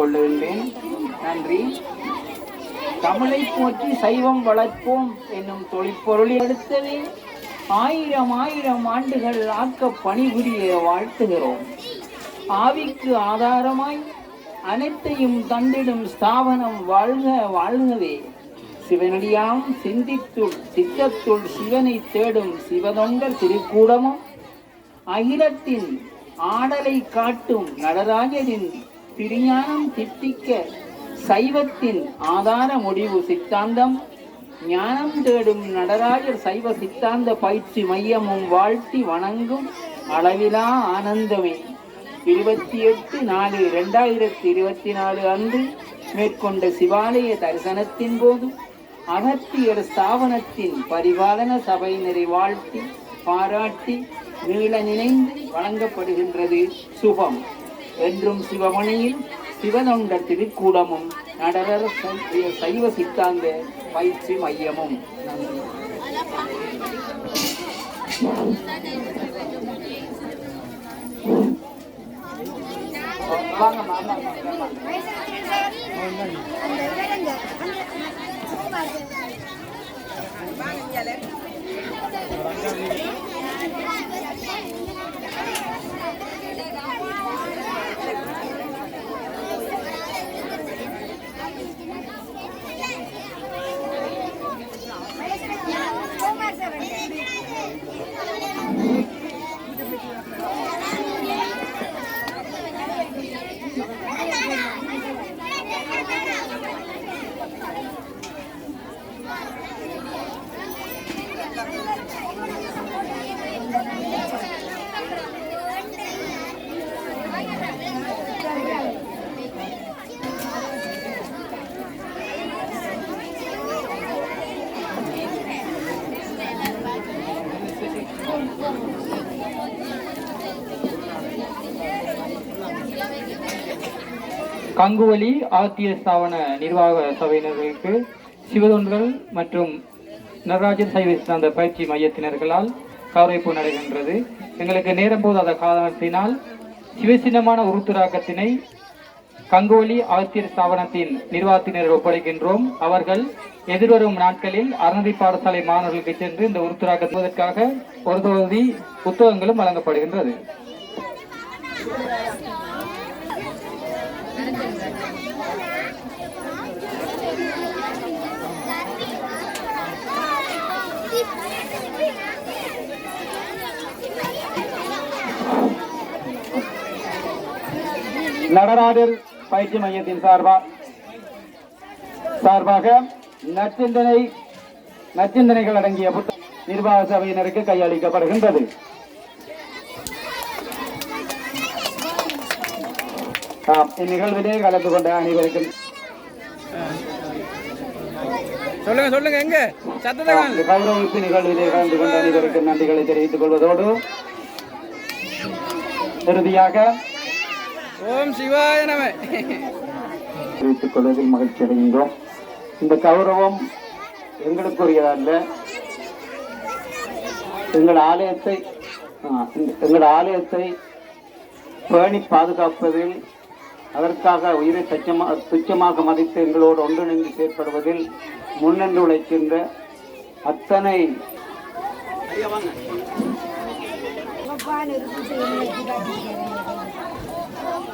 கொள்ளுகின்றேன். நன்றி. தமிழை போற்றி சைவம் வளர்ப்போம் என்னும் தொழிற்பொருளை அடுத்தவே 1000 ஆண்டுகள் ஆக்க பணிபுரிய வாழ்த்துகிறோம். ஆவிக்கு ஆதாரமாய் அனைத்தையும் தந்திடும் ஸ்தாபனம் வாழ்க வாழ்கவே. சிவனடியாம் சிந்தித்துள் சித்தத்துள் சிவனை தேடும் சிவதொண்டர் திருக்கூடமும் அகிலத்தின் ஆடலை காட்டும் நடராஜரின் திருஞானம் தித்திக்க சைவத்தின் ஆதார முடிவு சித்தாந்தம் ஞானம் தேடும் நடராஜர் சைவ சித்தாந்த பயிற்சி மையமும் வாழ்த்தி வணங்கும் அளவிலா ஆனந்தமே. 28/4/2024 அன்று மேற்கொண்ட சிவாலய தரிசனத்தின் போது அகத்தியர் ஸ்தாபனத்தின் பரிபாலன சபையினரை வாழ்த்தி பாராட்டி நீள நினைந்து வழங்கப்படுகின்றது சுபம். என்றும் சிவமணியில் சிவதொண்டர் திருக்கூடமும் நடரர் சைவ சித்தாந்த பயிற்சி மையமும். நன்றி. கங்குவலி ஆத்திய ஸ்தாபன நிர்வாக சபையினர்களுக்கு சிவதொண்டர்கள் மற்றும் நடராஜர் சைவ சித்தாந்த பயிற்சி மையத்தினர்களால் கௌரவிப்பு நடைபெறுகின்றது. எங்களுக்கு நேரம் போதாத காரணத்தினால் சிவசின்னமான உருத்துராக்கத்தினை கங்குவலி ஆத்தியர் ஸ்தாபனத்தின் நிர்வாகத்தினர் ஒப்படைக்கின்றோம். அவர்கள் எதிர்வரும் நாட்களில் அறநெறி பாடசாலை மாணவர்களுக்கு சென்று இந்த உருத்துராக்கத்துவதற்காக ஒரு தொகுதி புத்தகங்களும் வழங்கப்படுகின்றது. நடராஜர் பயிற்சி மையத்தின் சார்பாக நச்சிந்தனைகள் அடங்கிய புத்தகம் நிர்வாக சபையினருக்கு கையளிக்கப்படுகின்றது. இந்நிகழ்விலே கலந்து கொண்ட அனைவருக்கும் சொல்லுங்க எங்க கௌரவிப்பு நிகழ்விலே கலந்து கொண்ட அனைவருக்கும் நன்றிகளை தெரிவித்துக் கொள்வதோடு இறுதியாக ஓம் சிவாய நம தெரிவித்துக் கொள்வதில் மகிழ்ச்சி அடைகின்றோம். இந்த கௌரவம் எங்களுக்குரியதல்ல, எங்கள் ஆலயத்தை பேணி பாதுகாப்பதில், அதற்காக உயிரை துச்சமாக மதித்து எங்களோடு ஒன்றிணைந்து செயற்படுவதில் முன்னின்று உழைக்கின்ற அத்தனை